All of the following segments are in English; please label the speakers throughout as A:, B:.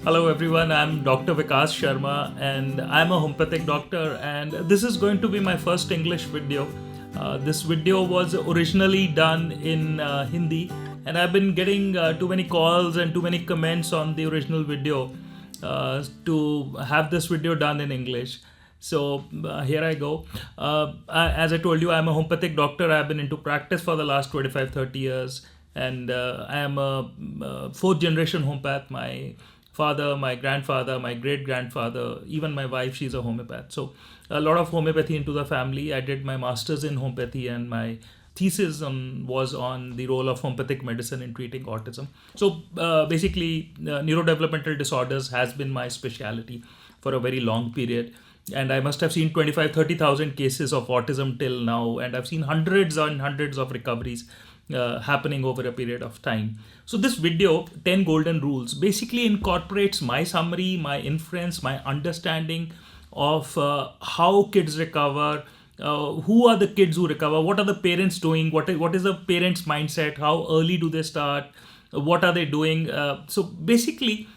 A: Hello everyone, I'm Dr. Vikas Sharma and I'm a homeopathic doctor, and this is going to be my first English video. This video was originally done in Hindi, and I've been getting too many calls and too many comments on the original video to have this video done in English. So here I go. As I told you, I'm a homeopathic doctor. I've been into practice for the last 25-30 years, and I am a fourth generation homeopath. My father, my grandfather, my great grandfather, even my wife, she's a homeopath. So a lot of homeopathy into the family. I did my master's in homeopathy, and my thesis was on the role of homeopathic medicine in treating autism. So basically, neurodevelopmental disorders has been my specialty for a very long period. And I must have seen 25-30,000 cases of autism till now, and I've seen hundreds and hundreds of recoveries happening over a period of time. So this video, 10 Golden Rules, basically incorporates my summary, my inference, my understanding of how kids recover, who are the kids who recover, what are the parents doing, what is the parents' mindset, how early do they start, what are they doing. So basically,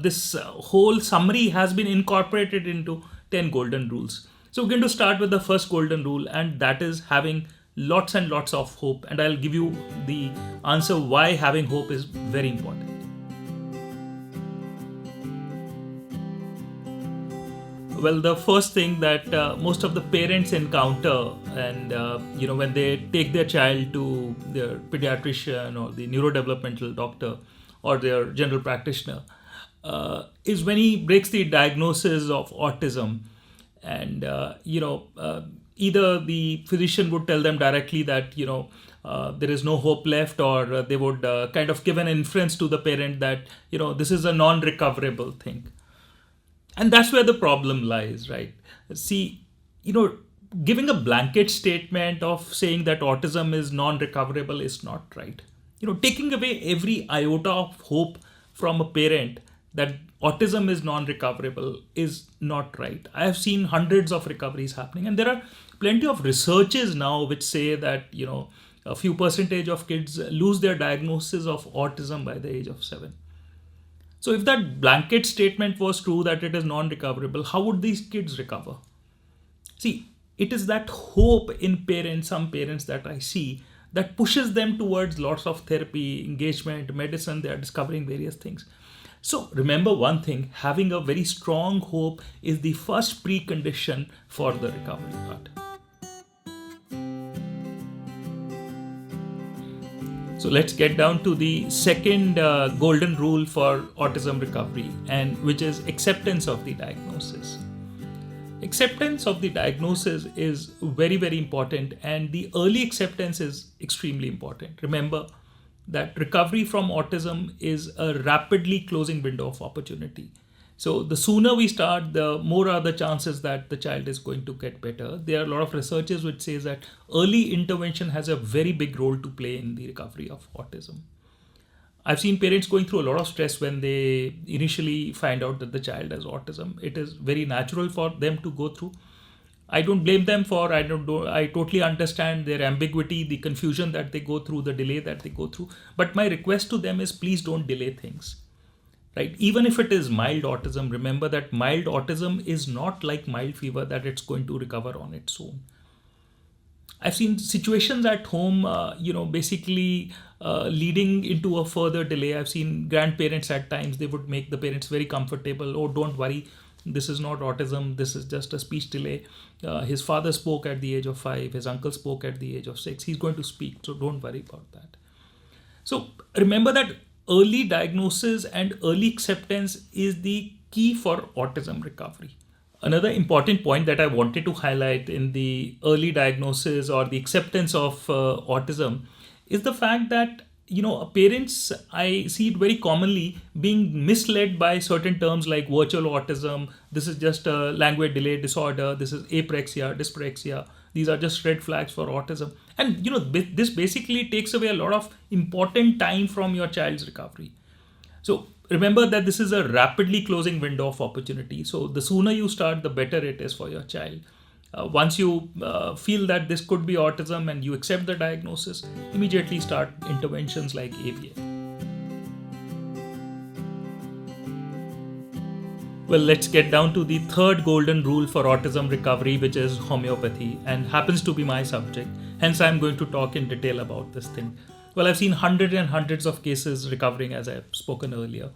A: this whole summary has been incorporated into 10 golden rules. So we're going to start with the first golden rule, and that is having lots and lots of hope. And I'll give you the answer why having hope is very important. Well, the first thing that most of the parents encounter, and when they take their child to their pediatrician or the neurodevelopmental doctor or their general practitioner, is when he breaks the diagnosis of autism. And either the physician would tell them directly that there is no hope left, or they would kind of give an inference to the parent that this is a non-recoverable thing. And that's where the problem lies, right? See, giving a blanket statement of saying that autism is non-recoverable is not right. Taking away every iota of hope from a parent that autism is non-recoverable is not right. I have seen hundreds of recoveries happening, and there are plenty of researches now which say that a few percentage of kids lose their diagnosis of autism by the age of 7. So if that blanket statement was true that it is non-recoverable, how would these kids recover? See, it is that hope in parents, some parents that I see, that pushes them towards lots of therapy, engagement, medicine. They are discovering various things. So remember one thing, having a very strong hope is the first precondition for the recovery part. So let's get down to the second golden rule for autism recovery, and which is acceptance of the diagnosis. Acceptance of the diagnosis is very, very important, and the early acceptance is extremely important. Remember that recovery from autism is a rapidly closing window of opportunity. So the sooner we start, the more are the chances that the child is going to get better. There are a lot of researches which says that early intervention has a very big role to play in the recovery of autism. I've seen parents going through a lot of stress when they initially find out that the child has autism. It is very natural for them to go through. I don't blame them for, I totally understand their ambiguity, the confusion that they go through, the delay that they go through. But my request to them is, please don't delay things, right? Even if it is mild autism, remember that mild autism is not like mild fever, that it's going to recover on its own. I've seen situations at home, basically leading into a further delay. I've seen grandparents at times, they would make the parents very comfortable. Oh, don't worry. This is not autism. This is just a speech delay. His father spoke at the age of 5. His uncle spoke at the age of 6. He's going to speak, so don't worry about that. So remember that early diagnosis and early acceptance is the key for autism recovery. Another important point that I wanted to highlight in the early diagnosis or the acceptance of autism is the fact that parents, I see it very commonly being misled by certain terms like virtual autism. This is just a language delay disorder. This is apraxia, dyspraxia. These are just red flags for autism. And this basically takes away a lot of important time from your child's recovery. So remember that this is a rapidly closing window of opportunity. So the sooner you start, the better it is for your child. Once you feel that this could be autism and you accept the diagnosis, immediately start interventions like AVA. Well, let's get down to the third golden rule for autism recovery, which is homeopathy, and happens to be my subject. Hence, I'm going to talk in detail about this thing. Well, I've seen hundreds and hundreds of cases recovering, as I've spoken earlier.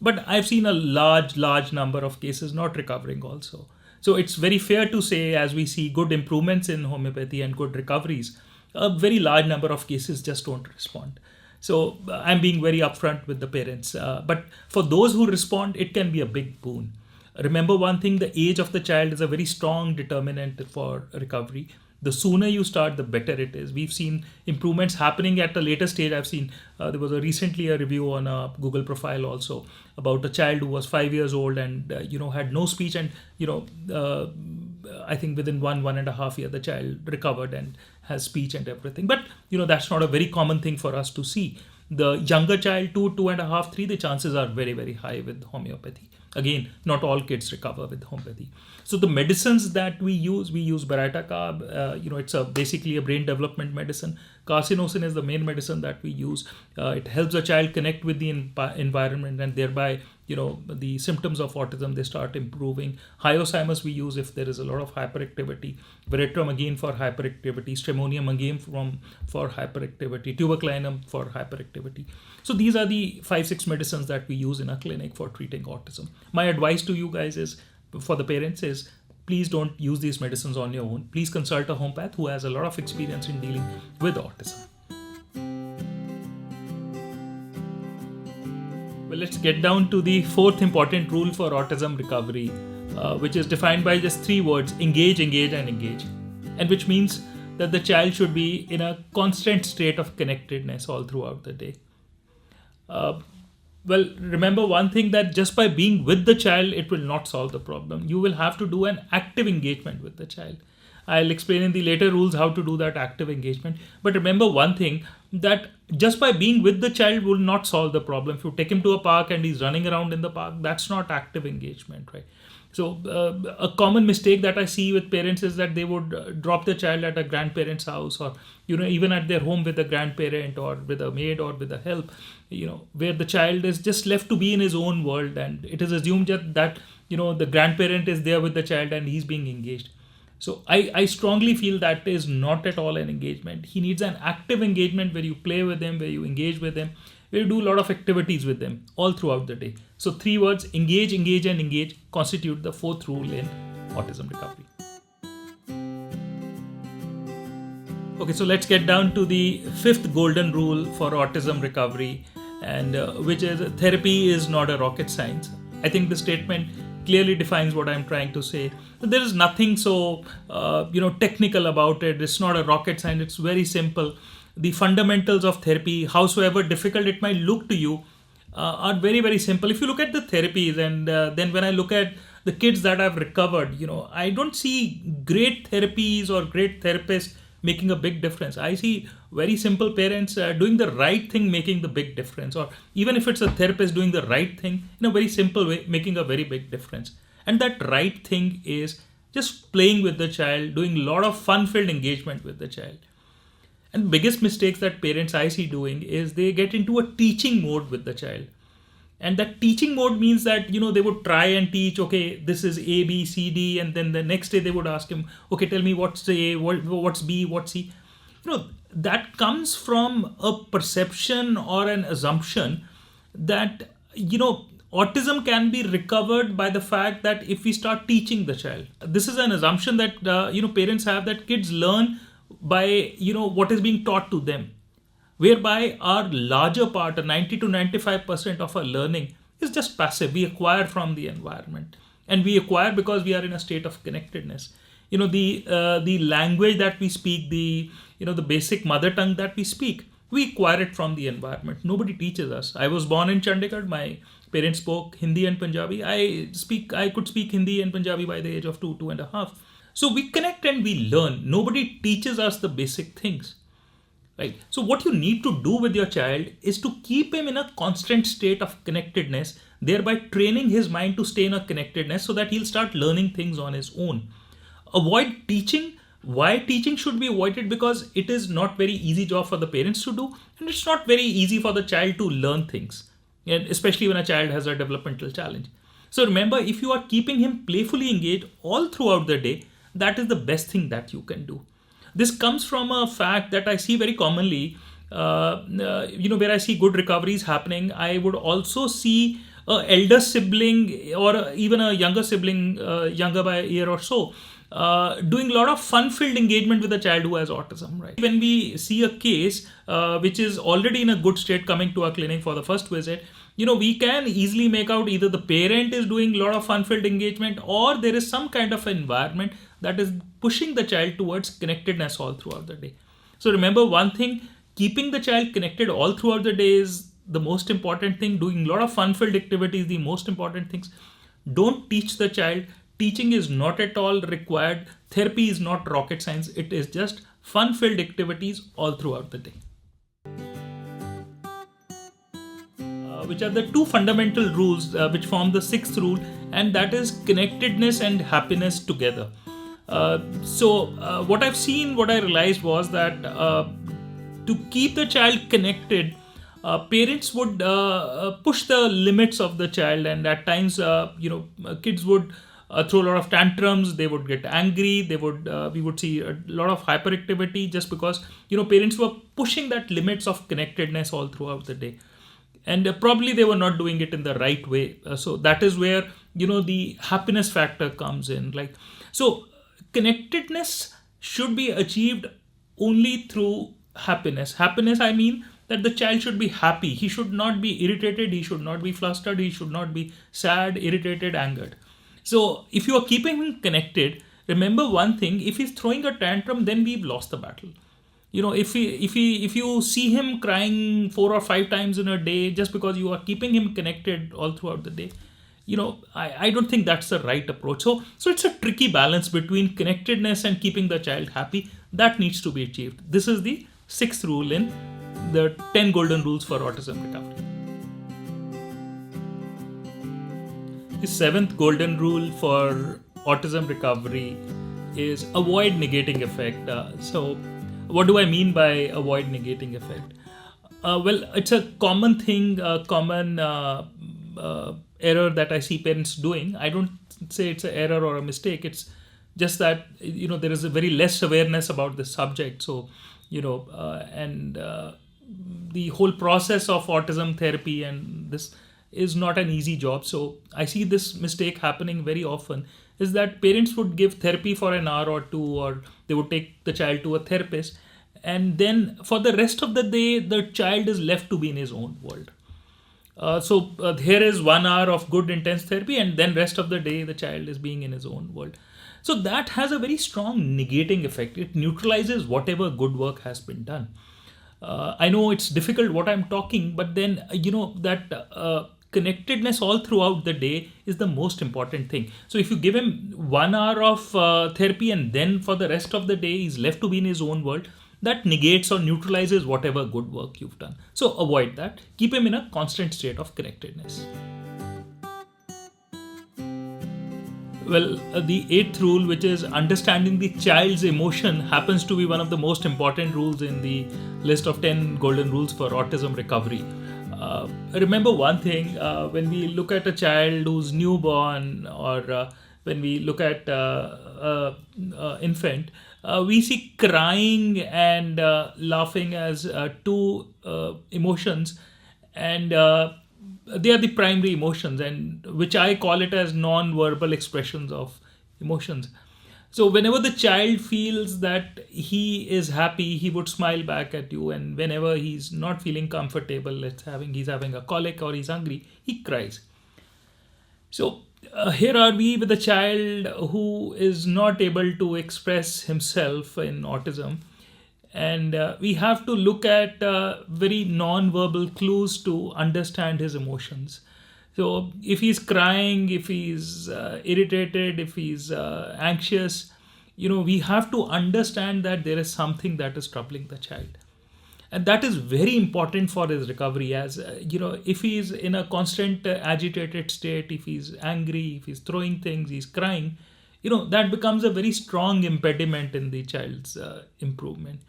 A: But I've seen a large number of cases not recovering also. So it's very fair to say, as we see good improvements in homeopathy and good recoveries, a very large number of cases just don't respond. So I'm being very upfront with the parents. But for those who respond, it can be a big boon. Remember one thing, the age of the child is a very strong determinant for recovery. The sooner you start, the better it is. We've seen improvements happening at a later stage. I've seen there was recently a review on a Google profile also about a child who was 5 years old and had no speech, and I think within 1.5 year the child recovered and has speech and everything. But that's not a very common thing for us to see. The younger child, 2.5, 3, the chances are very, very high with homeopathy. Again, not all kids recover with homeopathy. So the medicines that we use Baraita-Carb. It's basically a brain development medicine. Carcinosin is the main medicine that we use. It helps a child connect with the environment, and thereby, the symptoms of autism, they start improving. Hyoscyamus we use if there is a lot of hyperactivity. Veratrum again for hyperactivity. Stramonium again for hyperactivity. Tuberculinum for hyperactivity. So these are the 5-6 medicines that we use in a clinic for treating autism. My advice to you guys is, for the parents, is please don't use these medicines on your own. Please consult a homeopath who has a lot of experience in dealing with autism. Well, let's get down to the fourth important rule for autism recovery, which is defined by just 3 words: engage, engage, and engage. And which means that the child should be in a constant state of connectedness all throughout the day. Well, remember one thing, that just by being with the child, it will not solve the problem. You will have to do an active engagement with the child. I'll explain in the later rules how to do that active engagement. But remember one thing, that just by being with the child will not solve the problem. If you take him to a park and he's running around in the park, that's not active engagement, right? So a common mistake that I see with parents is that they would drop their child at a grandparent's house, or even at their home with a grandparent or with a maid or with a help, where the child is just left to be in his own world, and it is assumed that the grandparent is there with the child and he's being engaged. So I strongly feel that is not at all an engagement. He needs an active engagement where you play with him, where you engage with him, where you do a lot of activities with them all throughout the day. So 3 words, engage, engage, and engage, constitute the 4th rule in autism recovery. Okay, so let's get down to the 5th golden rule for autism recovery, and which is therapy is not a rocket science. I think the statement clearly defines what I'm trying to say. There is nothing so technical about it. It's not a rocket science. It's very simple. The fundamentals of therapy, howsoever difficult it might look to you, are very, very simple. If you look at the therapies, and then when I look at the kids that I've recovered, I don't see great therapies or great therapists making a big difference. I see very simple parents doing the right thing, making the big difference. Or even if it's a therapist doing the right thing in a very simple way, making a very big difference. And that right thing is just playing with the child, doing a lot of fun-filled engagement with the child. And biggest mistakes that parents I see doing is they get into a teaching mode with the child. And that teaching mode means that, they would try and teach, okay, this is A, B, C, D. And then the next day they would ask him, okay, tell me what's A, what's B, what's C. That comes from a perception or an assumption that, autism can be recovered by the fact that if we start teaching the child. This is an assumption that, parents have, that kids learn by what is being taught to them, whereby our larger part, 90 to 95% of our learning is just passive. We acquire from the environment, and we acquire because we are in a state of connectedness. The language that we speak, the basic mother tongue that we speak, we acquire it from the environment. Nobody teaches us. I was born in Chandigarh. My parents spoke Hindi and Punjabi. I could speak Hindi and Punjabi by the age of 2.5. So we connect and we learn. Nobody teaches us the basic things, right? So what you need to do with your child is to keep him in a constant state of connectedness, thereby training his mind to stay in a connectedness so that he'll start learning things on his own. Avoid teaching. Why teaching should be avoided? Because it is not very easy job for the parents to do, and it's not very easy for the child to learn things, and especially when a child has a developmental challenge. So remember, if you are keeping him playfully engaged all throughout the day, that is the best thing that you can do. This comes from a fact that I see very commonly. Where I see good recoveries happening, I would also see a elder sibling or even a younger sibling, younger by a year or so, doing a lot of fun-filled engagement with a child who has autism. Right? When we see a case which is already in a good state coming to our clinic for the first visit, we can easily make out either the parent is doing a lot of fun-filled engagement, or there is some kind of environment that is pushing the child towards connectedness all throughout the day. So remember one thing, keeping the child connected all throughout the day is the most important thing. Doing a lot of fun-filled activities, the most important things. Don't teach the child. Teaching is not at all required. Therapy is not rocket science. It is just fun-filled activities all throughout the day. Which are the two fundamental rules which form the sixth rule, and that is connectedness and happiness together. What I've seen, what I realized was that to keep the child connected, parents would push the limits of the child, and at times, kids would throw a lot of tantrums. They would get angry. We would see a lot of hyperactivity just because parents were pushing that limits of connectedness all throughout the day, and probably they were not doing it in the right way. So that is where the happiness factor comes in. Connectedness should be achieved only through happiness. Happiness, I mean that the child should be happy. He should not be irritated. He should not be flustered. He should not be sad, irritated, angered. So if you are keeping him connected, remember one thing: if he's throwing a tantrum, then we've lost the battle. If you see him crying 4 or 5 times in a day just because you are keeping him connected all throughout the day, I don't think that's the right approach. So it's a tricky balance between connectedness and keeping the child happy that needs to be achieved. This is the sixth rule in the 10 golden rules for autism recovery. The seventh golden rule for autism recovery is avoid negating effect. What do I mean by avoid negating effect? Well, it's a common thing, a common error that I see parents doing. I don't say it's an error or a mistake. It's just that there is a very less awareness about the subject. So the whole process of autism therapy and this is not an easy job. So I see this mistake happening very often, is that parents would give therapy for an hour or two, or they would take the child to a therapist, and then for the rest of the day the child is left to be in his own world. Here is 1 hour of good intense therapy, and then rest of the day the child is being in his own world. So that has a very strong negating effect. It neutralizes whatever good work has been done. I know it's difficult what I'm talking, but then that connectedness all throughout the day is the most important thing. So if you give him 1 hour of therapy and then for the rest of the day he's left to be in his own world, that negates or neutralizes whatever good work you've done. So avoid that. Keep him in a constant state of connectedness. Well, the eighth rule, which is understanding the child's emotion, happens to be one of the most important rules in the list of 10 golden rules for autism recovery. Remember one thing, when we look at a child who's newborn, or when we look at infant, we see crying and laughing as two emotions, and they are the primary emotions, and which I call it as non-verbal expressions of emotions. So whenever the child feels that he is happy, he would smile back at you, and whenever he's not feeling comfortable, he's having a colic or he's hungry, he cries. So here are we with a child who is not able to express himself in autism, and we have to look at very non-verbal clues to understand his emotions. So if he's crying, if he's irritated, if he's anxious, we have to understand that there is something that is troubling the child. And that is very important for his recovery, as if he's in a constant agitated state, if he's angry, if he's throwing things, he's crying, that becomes a very strong impediment in the child's improvement.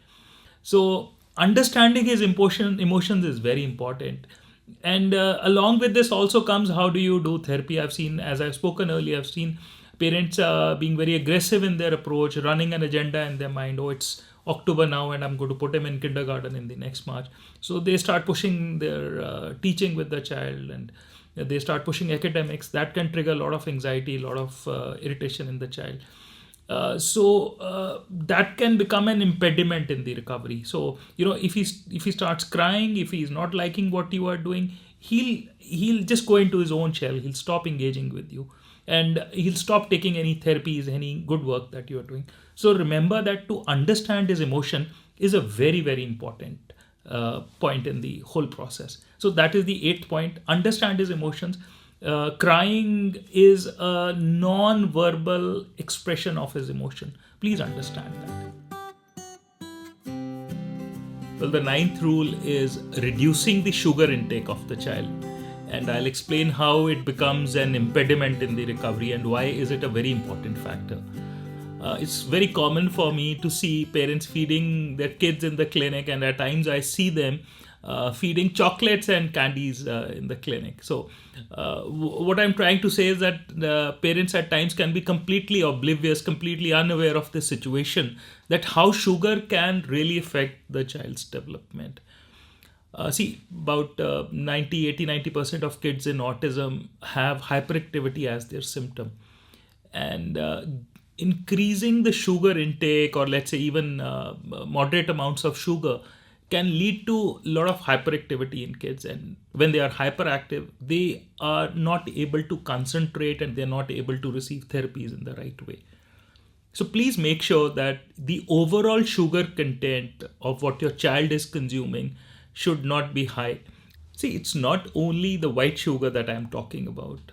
A: So understanding his emotions is very important. And along with this also comes, how do you do therapy? I've seen, as I've spoken earlier, I've seen parents being very aggressive in their approach, running an agenda in their mind. Oh, it's October now and I'm going to put him in kindergarten in the next March. So they start pushing their teaching with the child, and they start pushing academics. That can trigger a lot of anxiety, a lot of irritation in the child. So that can become an impediment in the recovery. So if he starts crying, if he's not liking what you are doing, he'll just go into his own shell. He'll stop engaging with you, and he'll stop taking any therapies, any good work that you are doing. So remember that to understand his emotion is a very, very important point in the whole process. So that is the eighth point: understand his emotions. Crying is a non-verbal expression of his emotion. Please understand that. Well, the ninth rule is reducing the sugar intake of the child. And I'll explain how it becomes an impediment in the recovery and why is it a very important factor. It's very common for me to see parents feeding their kids in the clinic, and at times I see them feeding chocolates and candies in the clinic. So what I'm trying to say is that parents at times can be completely oblivious, completely unaware of the situation, that how sugar can really affect the child's development. See, about 90% of kids in autism have hyperactivity as their symptom. And increasing the sugar intake, or let's say even moderate amounts of sugar, can lead to a lot of hyperactivity in kids. And when they are hyperactive, they are not able to concentrate and they're not able to receive therapies in the right way. So please make sure that the overall sugar content of what your child is consuming should not be high. See, it's not only the white sugar that I'm talking about.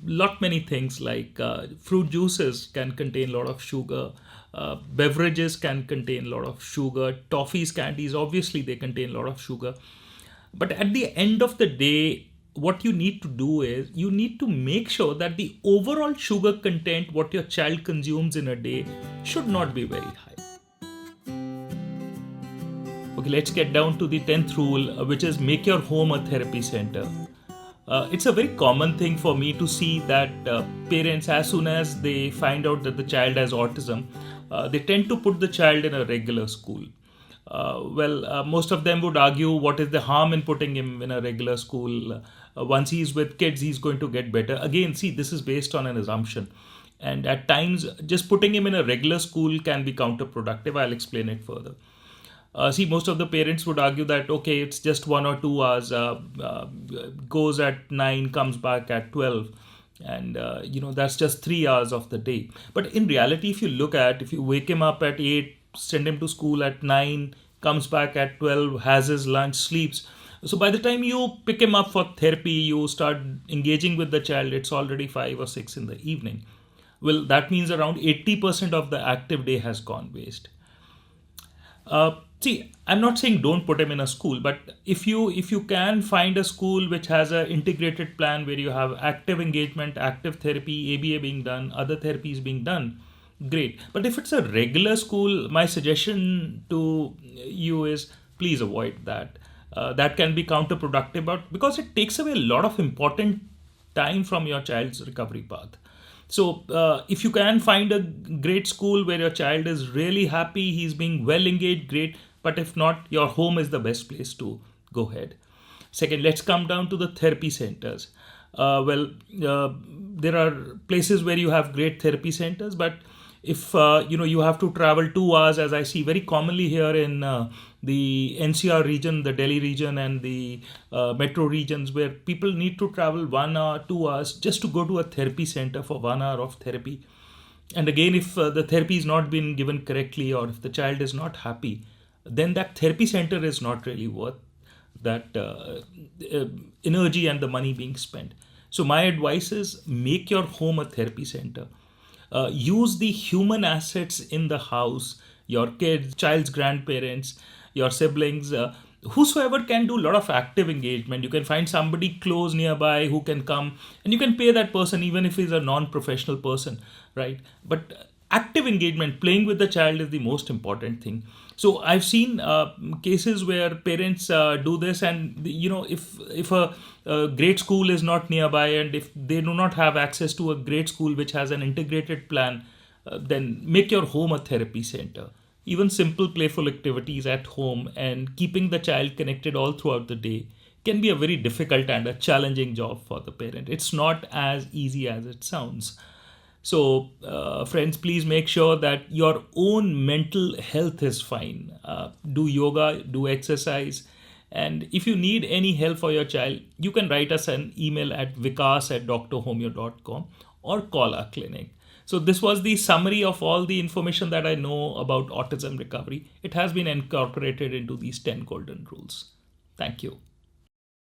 A: Lot many things like fruit juices can contain a lot of sugar. Beverages can contain a lot of sugar. Toffees, candies, obviously they contain a lot of sugar. But at the end of the day, what you need to do is you need to make sure that the overall sugar content what your child consumes in a day should not be very high. Okay, let's get down to the 10th rule, which is make your home a therapy center. It's a very common thing for me to see that parents, as soon as they find out that the child has autism, they tend to put the child in a regular school. Most of them would argue, what is the harm in putting him in a regular school? Once he's with kids, he's going to get better. Again, see, this is based on an assumption. And at times, just putting him in a regular school can be counterproductive. I'll explain it further. See, most of the parents would argue that, okay, it's just 1 or 2 hours, goes at 9, comes back at 12. And, that's just 3 hours of the day. But in reality, if you wake him up at 8, send him to school at 9, comes back at 12, has his lunch, sleeps. So by the time you pick him up for therapy, you start engaging with the child, it's already 5 or 6 in the evening. Well, that means around 80% of the active day has gone waste. See, I'm not saying don't put him in a school, but if you can find a school which has an integrated plan where you have active engagement, active therapy, ABA being done, other therapies being done, great. But if it's a regular school, my suggestion to you is please avoid that. That can be counterproductive, but because it takes away a lot of important time from your child's recovery path. So if you can find a great school where your child is really happy, he's being well engaged, great. But if not, your home is the best place to go ahead. Second, let's come down to the therapy centers. There are places where you have great therapy centers, but if you have to travel 2 hours, as I see very commonly here in the NCR region, the Delhi region, and the metro regions, where people need to travel 1 hour, 2 hours just to go to a therapy center for 1 hour of therapy. And again, if the therapy is not been given correctly, or if the child is not happy, then that therapy center is not really worth that energy and the money being spent. So my advice is make your home a therapy center. Use the human assets in the house, your kids, child's grandparents, your siblings, whosoever can do a lot of active engagement. You can find somebody close nearby who can come, and you can pay that person even if he's a non-professional person, right? But active engagement, playing with the child, is the most important thing. So I've seen cases where parents do this, and if a great school is not nearby, and if they do not have access to a great school which has an integrated plan, then make your home a therapy center. Even simple playful activities at home and keeping the child connected all throughout the day can be a very difficult and a challenging job for the parent. It's not as easy as it sounds. So, friends, please make sure that your own mental health is fine. Do yoga, do exercise. And if you need any help for your child, you can write us an email at vikas@drhomeo.com or call our clinic. So, this was the summary of all the information that I know about autism recovery. It has been incorporated into these 10 golden rules. Thank you.